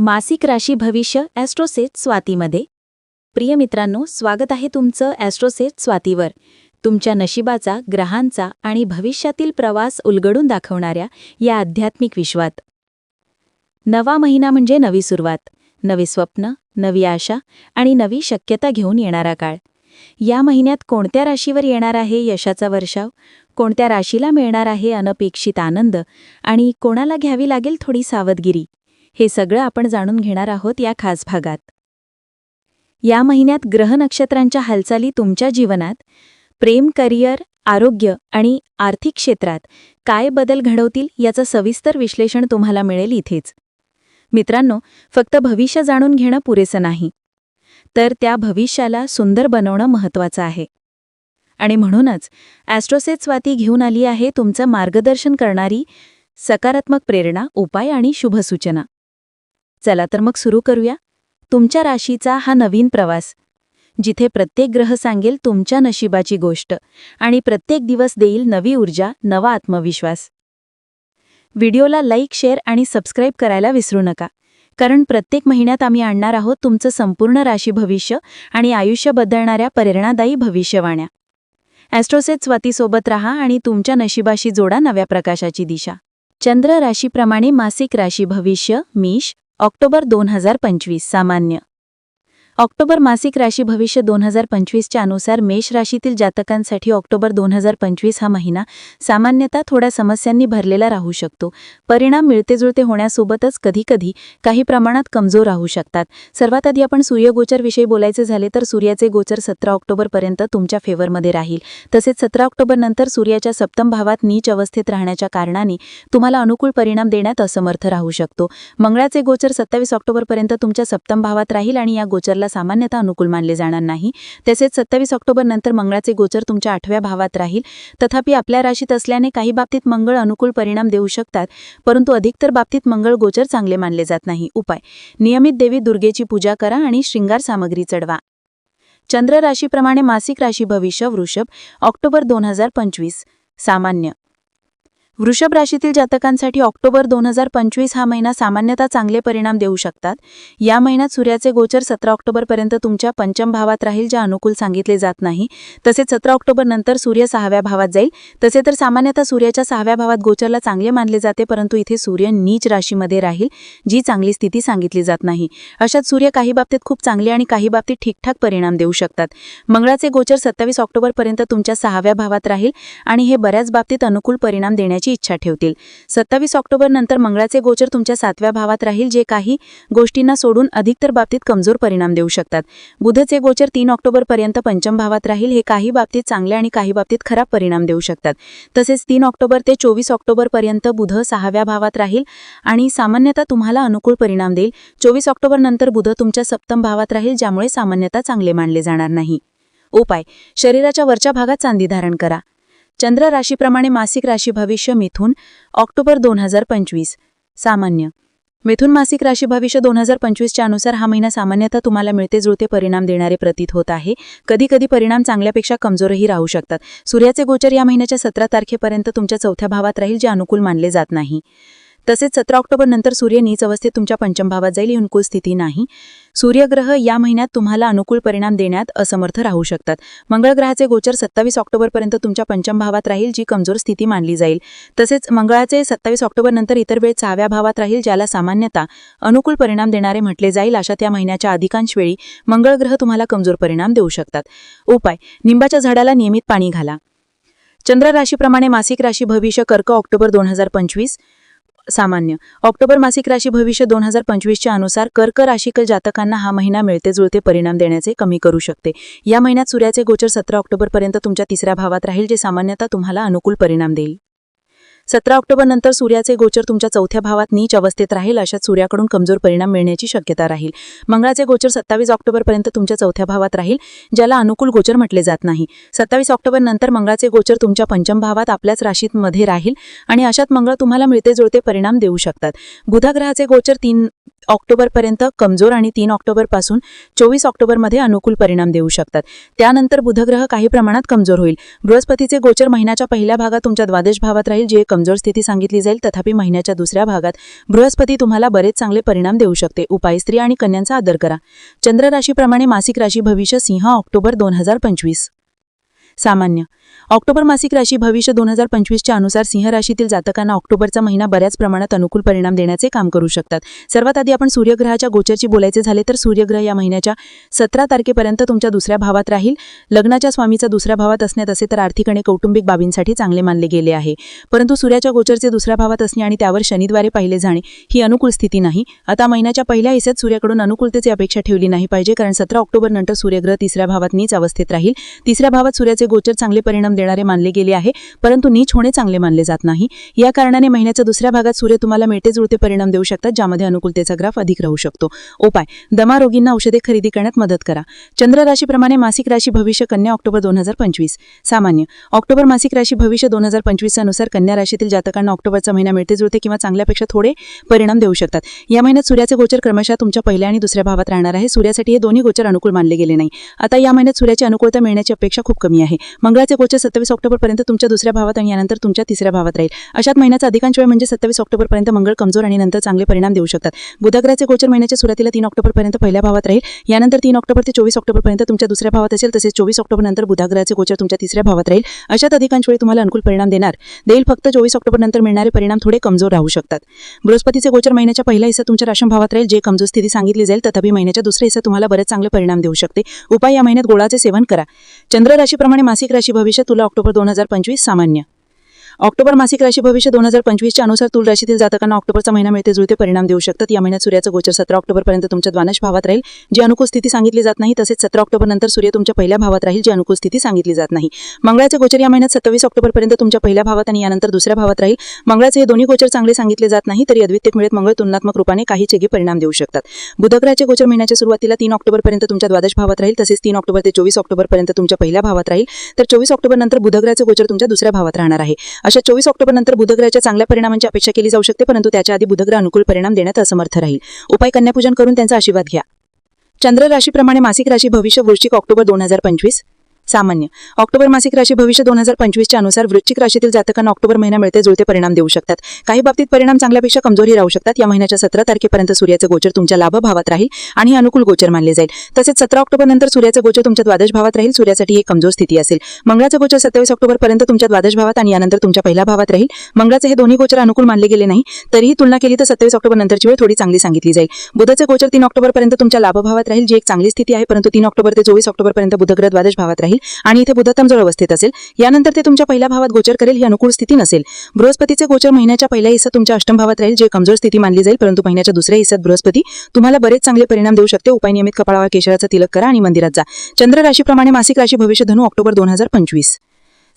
मासिक राशी भविष्य ॲस्ट्रोसेट स्वातीमध्ये. प्रिय मित्रांनो, स्वागत आहे तुमचं ॲस्ट्रोसेट स्वातीवर. तुमच्या नशिबाचा, ग्रहांचा आणि भविष्यातील प्रवास उलगडून दाखवणाऱ्या या आध्यात्मिक विश्वात. नवा महिना म्हणजे नवी सुरुवात, नवी स्वप्न, नवी आशा आणि नवी शक्यता घेऊन येणारा काळ. या महिन्यात कोणत्या राशीवर येणार आहे यशाचा वर्षाव, कोणत्या राशीला मिळणार आहे अनपेक्षित आनंद आणि कोणाला घ्यावी लागेल थोडी सावधगिरी, हे सगळं आपण जाणून घेणार आहोत या खास भागात. या महिन्यात ग्रह नक्षत्रांच्या हालचाली तुमच्या जीवनात, प्रेम, करिअर, आरोग्य आणि आर्थिक क्षेत्रात काय बदल घडवतील याचं सविस्तर विश्लेषण तुम्हाला मिळेल इथेच. मित्रांनो, फक्त भविष्य जाणून घेणं पुरेसं नाही, तर त्या भविष्याला सुंदर बनवणं महत्त्वाचं आहे. आणि म्हणूनच ॲस्ट्रोसेट स्वाती घेऊन आली आहे तुमचं मार्गदर्शन करणारी सकारात्मक प्रेरणा, उपाय आणि शुभसूचना. चला तर मग सुरू करूया तुमच्या राशीचा हा नवीन प्रवास, जिथे प्रत्येक ग्रह सांगेल तुमच्या नशिबाची गोष्ट आणि प्रत्येक दिवस देईल नवी ऊर्जा, नवा आत्मविश्वास. व्हिडिओला लाईक, शेअर आणि सबस्क्राईब करायला विसरू नका, कारण प्रत्येक महिन्यात आम्ही आणणार आहोत तुमचं संपूर्ण राशी भविष्य आणि आयुष्य बदलणाऱ्या प्रेरणादायी भविष्यवाण्या. ॲस्ट्रोसेट स्वातीसोबत रहा आणि तुमच्या नशिबाशी जोडा नव्या प्रकाशाची दिशा. चंद्र राशीप्रमाणे मासिक राशी भविष्य मेष, ऑक्टोबर 2025 सामान्य. ऑक्टोबर मासिक राशी भविष्य 2025च्या अनुसार मेष राशीतील जातकांसाठी ऑक्टोबर 2025 हा महिना सामान्यतः थोड्या समस्यांनी भरलेला राहू शकतो. परिणाम मिळतेजुळते होण्यासोबतच कधीकधी काही प्रमाणात कमजोर राहू शकतात. सर्वात आधी आपण सूर्यगोचरविषयी बोलायचे झाले तर सूर्याचे गोचर 17 ऑक्टोबरपर्यंत तुमच्या फेवरमध्ये राहील. तसेच 17 ऑक्टोबरनंतर सूर्याच्या सप्तम भावात नीच अवस्थेत राहण्याच्या कारणाने तुम्हाला अनुकूल परिणाम देण्यात असमर्थ राहू शकतो. मंगळाचे गोचर 27 ऑक्टोबरपर्यंत तुमच्या सप्तम भावात राहील आणि या गोचरला सामान्यतः अनुकूल मानले जाणार नाही. तसेच 27 ऑक्टोबर नंतर मंगळाचे गोचर तुमच्या 8व्या भावात राहील. तथापि आपल्या राशीत असल्याने काही बाबतीत मंगळ अनुकूल परिणाम देऊ शकतात, परंतु अधिकतर बाबतीत मंगळ गोचर चांगले मानले जात नाही. उपाय: नियमित देवी दुर्गेची पूजा करा आणि श्रृंगार सामग्री चढवा. चंद्र राशीप्रमाणे मासिक राशी भविष्य वृषभ, ऑक्टोबर 2025 सामान्य. वृषभ राशीतील जातकांसाठी ऑक्टोबर 2025 हा महिना सामान्यतः चांगले परिणाम देऊ शकतात. या महिन्यात सूर्याचे गोचर 17 ऑक्टोबरपर्यंत तुमच्या पंचम भावात राहील, जे अनुकूल सांगितले जात नाही. तसेच 17 ऑक्टोबर नंतर सूर्य 6व्या भावात जाईल. तसे तर सामान्यतः सूर्याच्या 6व्या भावात गोचरला चांगले मानले जाते, परंतु इथे सूर्य नीच राशीमध्ये राहील, जी चांगली स्थिती सांगितली जात नाही. अशात सूर्य काही बाबतीत खूप चांगले आणि काही बाबतीत ठीकठाक परिणाम देऊ शकतात. मंगळाचे गोचर 27 ऑक्टोबरपर्यंत तुमच्या 6व्या भावात राहील आणि हे बऱ्याच बाबतीत अनुकूल परिणाम देण्याची इच्छा ठेवतील. 27 ऑक्टोबर नंतर मंगळाचे गोचर तुमच्या 7व्या भावात राहील, जे काही गोष्टींना सोडून अधिकतर बाबतीत कमजोर परिणाम देऊ शकतात. बुधचे गोचर 3 ऑक्टोबरपर्यंत पंचम भावात राहील. हे काही बाबतीत चांगले आणि काही बाबतीत खराब परिणाम देऊ शकतात. तसेच 3 ऑक्टोबर ते 24 ऑक्टोबरपर्यंत बुध 6व्या भावात राहील आणि सामान्यतः तुम्हाला अनुकूल परिणाम देईल. 24 ऑक्टोबर नंतर बुध तुमच्या सप्तम भावात राहील, ज्यामुळे सामान्यतः चांगले मानले जाणार नाही. उपाय: शरीराच्या वरच्या भागात चांदी धारण करा. चंद्र राशीप्रमाणे मासिक राशी भविष्य मिथुन, ऑक्टोबर 2025 सामान्य. मिथुन मासिक राशी भविष्य 2025च्या अनुसार हा महिना सामान्यतः तुम्हाला मिळते-जुळते परिणाम देणारे प्रतीत होत आहे. कधी-कधी परिणाम चांगल्यापेक्षा कमजोरही राहू शकतात. सूर्याचे गोचर या महिन्याच्या 17 तारखेपर्यंत तुमच्या 4थ्या भावात राहील, जे अनुकूल मानले जात नाही. तसेच 17 ऑक्टोबर नंतर सूर्य नीच अवस्थेत तुमच्या पंचम भावात जाईल. ही अनुकूल स्थिती नाही. सूर्यग्रह या महिन्यात तुम्हाला अनुकूल परिणाम देण्यात असमर्थ राहू शकतात. मंगळ ग्रहाचे गोचर 27 ऑक्टोबरपर्यंत तुमच्या पंचम भावात राहील, जी कमजोर स्थिती मानली जाईल. तसेच मंगळाचे 27 ऑक्टोबर नंतर इतर वेळ 6व्या भावात राहील, ज्याला सामान्यतः अनुकूल परिणाम देणारे म्हटले जाईल. अशा त्या महिन्याच्या अधिकांश वेळी मंगळ ग्रह तुम्हाला कमजोर परिणाम देऊ शकतात. उपाय: निंबाच्या झाडाला नियमित पाणी घाला. चंद्र राशीप्रमाणे मासिक राशी भविष्य कर्क, ऑक्टोबर 2025 सामान्य. ऑक्टोबर मासिक राशी भविष्य 2025च्या अनुसार कर्क राशीतील जातकांना हा महिना मिळते-जुळते परिणाम देण्याचे कमी करू शकते. या महिन्यात सूर्याचे गोचर 17 ऑक्टोबरपर्यंत तुमच्या 3ऱ्या भावात राहील, जे सामान्यतः तुम्हाला अनुकूल परिणाम देईल. 17 ऑक्टोबर नंतर सूर्याचे गोचर तुमच्या 4थ्या भावात नीच अवस्थेत राहील. अशात सूर्याकडून कमजोर परिणाम मिळण्याची शक्यता राहील. मंगळाचे गोचर 27 ऑक्टोबरपर्यंत तुमच्या 4थ्या भावात राहील, ज्याला अनुकूल गोचर म्हटले जात नाही. 27 ऑक्टोबर नंतर मंगळाचे गोचर तुमच्या पंचम भावात आपल्याच राशीत मध्ये राहील आणि अशात मंगळ तुम्हाला मिळते-जुळते परिणाम देऊ शकतात. बुध ग्रहाचे गोचर ऑक्टोबरपर्यंत कमजोर आणि 3 ऑक्टोबरपासून 24 ऑक्टोबरमध्ये अनुकूल परिणाम देऊ शकतात. त्यानंतर बुधग्रह काही प्रमाणात कमजोर होईल. बृहस्पतीचे गोचर महिन्याच्या पहिल्या भागात तुमच्या द्वादश भावात राहील, जी एक कमजोर स्थिती सांगितली जाईल. तथापि महिन्याच्या दुसऱ्या भागात बृहस्पती तुम्हाला बरेच चांगले परिणाम देऊ शकते. उपाय: स्त्री आणि कन्यांचा आदर करा. चंद्र राशीप्रमाणे मासिक राशी भविष्य सिंह ऑक्टोबर 2025. सामान्य ऑक्टोबर मासिक राशी भविष्य 2025च्या अनुसार सिंह राशीतील जातकांना ऑक्टोबरचा महिना बऱ्याच प्रमाणात अनुकूल परिणाम देण्याचे काम करू शकतात. सर्वात आधी आपण सूर्यग्रहाच्या गोचरची बोलायचे झाले तर सूर्यग्रह या महिन्याच्या 17 तारखेपर्यंत तुमच्या दुसऱ्या भावात राहील. लग्नाच्या स्वामीचा दुसऱ्या भावात असण्यात असे तर आर्थिक आणि कौटुंबिक बाबींसाठी चांगले मानले गेले आहे. परंतु सूर्याच्या गोचरचे दुसऱ्या भावात असणे आणि त्यावर शनिद्वारे पाहिले जाणे ही अनुकूल स्थिती नाही. आता महिन्याच्या पहिल्या हिस्स्यात सूर्याकडून अनुकूलतेची अपेक्षा ठेवली नाही पाहिजे, कारण 17 ऑक्टोबर नंतर सूर्यग्रह तिसऱ्या भावात नीच अवस्थेत राहील. तिसऱ्या भावात सूर्याचे गोचर चांगले परिणाम देणारे मानले गेले आहे, परंतु नीच होणे चांगले मानले जात नाही. या कारणाने महिन्याच्या दुसऱ्या भागात सूर्य तुम्हाला मिळते जुळते परिणाम देऊ शकतात, ज्यामध्ये अनुकूलतेचा ग्राफ अधिक राहू शकतो. उपाय: दमा रोगींना औषधे खरेदी करण्यात मदत करा. चंद्र राशीप्रमाणे मासिक राशी भविष्य कन्या ऑक्टोबर 2025. सामान्य ऑक्टोबर मासिक राशी भविष्य 2025 अनुसार कन्या राशीतील जातकांना ऑक्टोबरचा महिना मिळते जुळते किंवा चांगल्यापेक्षा थोडे परिणाम देऊ शकतात. या महिन्यात सूर्याचे गोचर क्रमशः तुमच्या पहिल्या आणि दुसऱ्या भावात राहणार आहे. सूर्यासाठी हे दोन्ही गोचर अनुकूल मानले गेले नाही. आता या महिन्यात सूर्याची अनुकूलता मिळण्याची अपेक्षा खूप कमी आहे. मंगळाचे गोचर 27 ऑक्टोबरपर्यंत तुमच्या दुसऱ्या भावात आणि यानंतर तुमच्या तिसऱ्या भावात राहील. अशात महिन्याचा अधिकांश वेळ म्हणजे 27 ऑक्टोबरपर्यंत मंगळ कमजोर आणि नंतर चांगले परिणाम देऊ शकतात. बुधग्रहाचे गोचर महिन्याच्या सुरुवातीला 3 ऑक्टोबरपर्यंत पहिल्या भावात राहील. यानंतर 3 ऑक्टोबर ते 24 ऑक्टोबरपर्यंत तुमच्या दुसऱ्या भावात असेल. तसेच 24 ऑक्टोबर नंतर बुधग्रहाचे गोचर तुमच्या तिसऱ्या भावात राहील. अशात अधिकांश वेळ तुम्हाला अनुकूल परिणाम देईल. फक्त 24 ऑक्टोबर नंतर मिळणारे परिणाम थोडे कमजोर राहू शकतात. बृहस्पतीचे गोचर महिन्याच्या पहिल्या हिस्सात तुमच्या राशम भावात राहील, जे कमजोर स्थिती सांगितली जाईल. तथापि महिन्याच्या दुसऱ्या हिस्सात तुम्हाला बरेच चांगले परिणाम देऊ शकते. उपाय: या महिन्यात गोळाचे सेवन करा. चंद्र राशीप्रमाणे मासिक राशी भविष्य तुला ऑक्टोबर 2025. सामान्य ऑक्टोबर मासिक राशी भविष्य 2025च्या अनुसार तुल राशीतील जातकांना ऑक्टोबरचा महिना मिळते जुळते परिणाम देऊ शकतात. या महिन्यात सूर्याचं गोचर 17 ऑक्टोबरपर्यंत तुमच्या द्वादश भावात राहील, जी अनुकूल स्थिती सांगितली जात नाही. तसेच 17 ऑक्टोबर नंतर सूर्य तुमच्या पहिल्या भावात राहील, जी अनुकूल स्थिती सांगितली जात नाही. मंगळाचे गोचर या महिन्यात 27 ऑक्टोबरपर्यंत तुमच्या पहिल्या भावात आणि यानंतर दुसऱ्या भावात राहील. मंगळाचे हे दोन्ही गोचर चांगले सांगितले जात नाही, तरी अद्वितीय मिळत मंगळ तुलनात्मक रूपाने काही चेगी परिणाम देऊ शकतात. बुधग्रहाचे गोचर महिन्याच्या सुरुवातीला 3 ऑक्टोबरपर्यंत तुमच्या द्वादश भावात राहील. तसेच 3 ऑक्टोबर ते 24 ऑक्टोबरपर्यंत तुमच्या पहिल्या भावात राहील. तर 24 ऑक्टोबर नंतर बुधग्रहाचे गोचर तुमच्या दुसऱ्या भावात राहणार आहे. अशा 24 ऑक्टोबर नंतर बुधग्रहाच्या चांगल्या परिणामांची अपेक्षा केली जाऊ शकते, परंतु त्याच्या आधी बुधग्रह अनुकूल परिणाम देण्यात असमर्थ राहील. उपाय: कन्यापूजन करून त्यांचा आशीर्वाद घ्या. चंद्र राशीप्रमाणे मासिक राशी भविष्य वृश्चिक ऑक्टोबर 2025. सामान्य ऑक्टोबर मासिक राशी भविष्य 2025च्या अनुसार वृश्चिक राशीतील जातकांना ऑक्टोबर महिना मिळते जुळते परिणाम देऊ शकतात. काही बाबतीत परिणाम चांगल्यापेक्षा कमजोरही राहू शकतात. या महिन्याच्या 17 तारखेपर्यंत सूर्याचे गोचर तुमच्या लाभ भावात राहील आणि अनुकूल गोचर मानले जाईल. तसेच 17 ऑक्टोबर नंतर सूर्याचे गोचर तुमच्या द्वादश भावात राहील. सूर्यासाठी एक कमजोर स्थिती असेल. मंगळाचे गोचर 27 ऑक्टोबरपर्यंत तुमच्या द्वादश भावात आणि यानंतर तुमच्या पहिल्या भावात राहील. मंगळाचे हे दोन्ही गोचर अनुकूल मानले गेले नाही, तरीही तुलना केली तर 27 ऑक्टोबर नंतरची वेळ थोडी चांगली सांगितली जाईल. बुधाचे गोचर 3 ऑक्टोबरपर्यंत तुमच्या लाभ भावात राहील, जी एक चांगली स्थिती आहे. परंतु 3 ऑक्टोबर ते 24 ऑक्टोबरपर्यंत बुधग्रह द्वादश भावात राहील आणि इथे बुध कमजोर अवस्थेत असेल. यानंतर ते तुमच्या पहिल्या भावात गोचर करेल, ही अनुकूल स्थिती नसेल. बृहस्पतीचे गोचर महिन्याच्या पहिल्या हिस्सात तुमच्या अष्टम भावात राहील, जे कमजोर स्थिती मानली जाईल. परंतु महिन्याच्या दुसऱ्या हिस्सात बृहस्पती तुम्हाला बरेच चांगले परिणाम देऊ शकते. उपाय: नियमित कपाळावर केशराचा तिलक करा आणि मंदिरात जा. चंद्र राशीप्रमाणे मासिक राशी भविष्य धनु ऑक्टोबर 2025.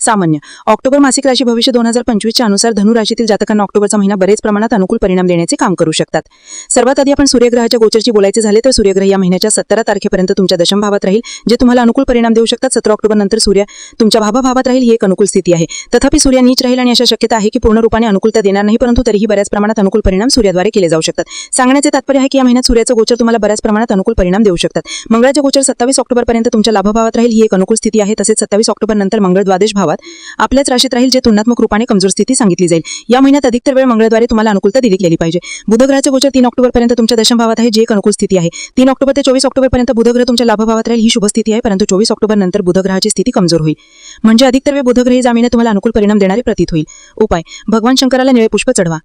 सामान्य ऑक्टोबर मासिक राशी भविष्य 2025च्या अनुसार धनु राशीतील जातकांना ऑक्टोबरचा महिना बरेच प्रमाणात अनुकूल परिणाम देण्याचे काम करू शकतात. सर्वात आधी आपण सूर्यग्रहाच्या गोचरची बोलायचे झाले तर सूर्यग्रह या महिन्याच्या 17 तारखेपर्यंत तुमच्या दशम भावात राहील, जे तुम्हाला अनुकूल परिणाम देऊ शकतात. 17 ऑक्टोबर नंतर सूर्य तुमच्या भावात राहील, ही एक अनुकूल स्थिती आहे. तथापि सूर्य नीच राहील आणि अशा शक्यता आहे की पूर्ण रूपाने अनुकूलता देणार नाही, परंतु तरीही बऱ्याच प्रमाणात अनुकूल परिणाम सूर्याद्वारे केले जाऊ शकतात. सांगण्याचे तात्पर्य आहे की या महिन्यात सूर्याचं गोचर तुम्हाला बऱ्याच प्रमाणात अनुकूल परिणाम देऊ शकतात. मंगळाचे गोचर 27 ऑक्टोबरपर्यंत तुमच्या लाभ भावात राहील, ही एक अनुकूल स्थिती आहे. तसेच 27 ऑक्टोबर नंतर मंगळ द्वादश भावात आपल्या राशीत राहील, जे तुलनात्मक रूपाने कमजोर स्थिती सांगितली जाईल. या महिन्यात अधिकतर वेळ मंगळद्वारे तुम्हाला अनुकूलता दिली गेली पाहिजे. बुधग्रहाचे गोचर 3 ऑक्टोबरपर्यंत तुमच्या दशम भावात आहे, जी एक अनुकूल स्थिती आहे. 3 ऑक्टोबर ते 24 ऑक्टोबरपर्यंत बुधग्रह तुमच्या लाभ भावात राहील, ही शुभ स्थिती आहे. परंतु 24 ऑक्टोबर नंतर बुधग्रहाची स्थिती कमजोर होईल, म्हणजे अधिकतर वेळ बुधग्रही जामीने तुम्हाला अनुकूल परिणाम देणारे प्रतीत होईल. उपाय: भगवान शंकराला निळे पुष्प चढवा.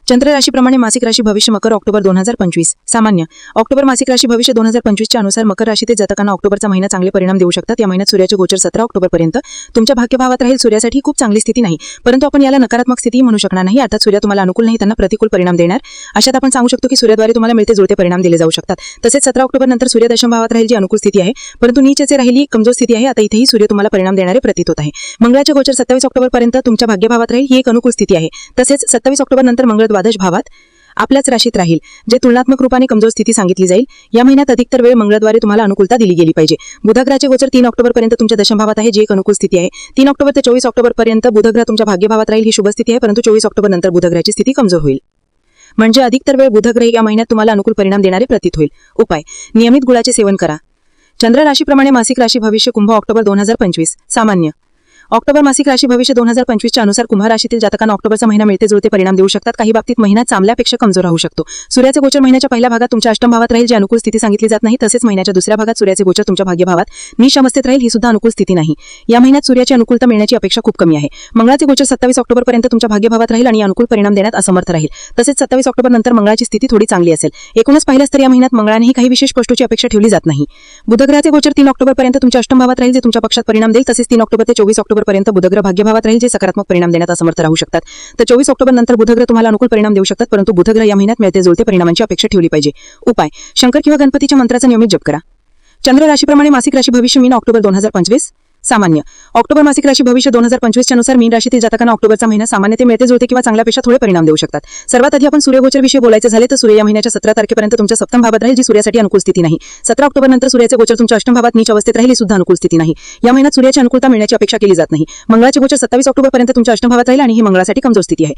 चंद्र राशीप्रमाणे मासिक राशी भविष्य मकर ऑक्टोबर 2025. सामान्य ऑक्टोबर मासिक राशी भविष्य 2025च्या अनुसार मकर राशीतील जातकांना ऑक्टोबरचा महिना चांगले परिणाम देऊ शकतात. या महिन्यात सूर्याचे गोचर 17 ऑक्टोबरपर्यंत तुमच्या भाग्यभावात राहील. सूर्यासाठी खूप चांगली स्थिती नाही, परंतु आपण याला नकारात्मक स्थिती म्हणू शकणार नाही. अर्थात सूर्य तुम्हाला अनुकूल नाही, त्यांना प्रतिकूल परिणाम देणार. अशात आपण सांगू शकतो की सूर्याद्वारे तुम्हाला मिळते जुळते परिणाम दिले जाऊ शकतात. तसेच 17 ऑक्टोबर नंतर सूर्य दशम भावात राहील, जी अनुकूल स्थिती आहे, परंतु नीचेचे राहिली कमजोर स्थिती आहे. आता इथेही सूर्य तुम्हाला परिणाम देणारे प्रतीत होत आहे. मंगळाचे गोचर 27 ऑक्टोबरपर्यंत तुमच्या भाग्यभावात राहील, ही एक अनुकूल स्थिती आहे. तसेच 27 ऑक्टोबर नंतर मंगळ द्वादश भावात आपल्याच राशीत राहील, जे तुलनात्मक रूपाने कमजोर स्थिती सांगितली जाईल. या महिन्यात अधिकतर वेळ मंगळद्वारे तुम्हाला अनुकूलता दिली गेली पाहिजे. बुधग्रहाचे गोचर 3 ऑक्टोबरपर्यंत तुमच्या दशम भावात आहे, जी एक अनुकूल स्थिती आहे. 3 ऑक्टोबर ते 24 ऑक्टोबरपर्यंत बुधग्रह तुमच्या भाग्यभावात राहील, ही शुभ स्थिती आहे. परंतु 24 ऑक्टोबर नंतर बुधग्रहाची स्थिती कमजोर होईल. म्हणजे अधिकतर वेळ बुधग्रह या महिन्यात तुम्हाला अनुकूल परिणाम देणारे प्रतीत होईल. उपाय: नियमित गुळाचे सेवन करा. चंद्र राशीप्रमाणे मासिक राशी भविष्य कुंभ ऑक्टोबर 2025. सामान्य ऑक्टोबर मासिक राशी भविष्य 2025च्या अनुसार कुंभ राशीतील जातकांना ऑक्टोबरचा महिना मिळते जुळते परिणाम देऊ शकतात. काही बाबतीत महिना चांगल्यापेक्षा कमजोर राहू शकतो. सूर्याचे गोचर महिन्याच्या पहिल्या भागात तुमच्या अष्टम भावात राहील, जी अनुकूल स्थिती सांगितली जात नाही. तसेच महिन्याच्या दुसऱ्या भागात सूर्याचे गोचर तुमच्या भाग्यभावात नीच अवस्थेत राहील, ही सुद्धा अनुकूल स्थिती नाही. या महिन्यात सूर्याची अनुकूलता मिळण्याची अपेक्षा खूप कमी आहे. मंगळाचे गोचर 27 ऑक्टोबरपर्यंत तुमच्या भाग्यभावात राहील आणि अनुकूल परिणाम देण्यात असमर्थ राहील. तसेच 27 ऑक्टोबर नंतर मंगळाची स्थिती थोडी चांगली असेल. एकूणच पाहिल्यास तर या महिन्यात मंगळानेही काही विशेष गोष्टीची अपेक्षा ठेवली जात नाही. बुधग्रहाचे गोचर 3 ऑक्टोबरपर्यंत तुमच्या अष्टम भावात राहील, जे तुमच्या पक्षात परिणाम देईल. तसेच 3 ऑक्टोबर ते 24 ऑक्टोबरपर्यंत बुधग्रह भाग्यभावात राहील, जे सकारात्मक परिणाम देण्यात असमर्थ राहू शकतात. तर 24 ऑक्टोबर नंतर बुधग्रह तुम्हाला अनुकूल परिणाम देऊ शकतात, परंतु बुधग्रह या महिन्यात मिळते जुळते परिणामांची अपेक्षा ठेवली पाहिजे. उपाय: शंकर किंवा गणपतीच्या मंत्राचा नियमित जप करा. चंद्र राशीप्रमाणे मासिक राशी भविष्य मीन ऑक्टोबर 2025. सामान्य ऑक्टोबर मासिक राशी भविष्य 2025च्या नुसार मीन राशीतील जातकांना ऑक्टोबरचा महिना सामान्यते मिळते जुळते किंवा चांगल्यापेक्षा थोडे परिणाम देऊ शकतात. सर्वात आधी आपण सूर्यगोचर विषयी बोलायचे झाले तर सूर्य या महिन्याच्या 17 तारखेपर्यंत तुमच्या सप्तम भावात राहील, जी सूर्यासाठी अनुकूल स्थिती नाही. 17 ऑक्टोबर नंतर सूर्याचे गोचर तुमच्या अष्टम भावात नीच अवस्थेत राहील, ही सुद्धा अनुकूल स्थिती नाही. या महिन्यात सूर्याची अनुकूलता मिळण्याची अपेक्षा केली जात नाही. मंगळाचे गोचर 27 ऑक्टोबरपर्यंत तुमच्या अष्टम भावात राहील आणि ही मंगळासाठी कमजोर स्थिती आहे.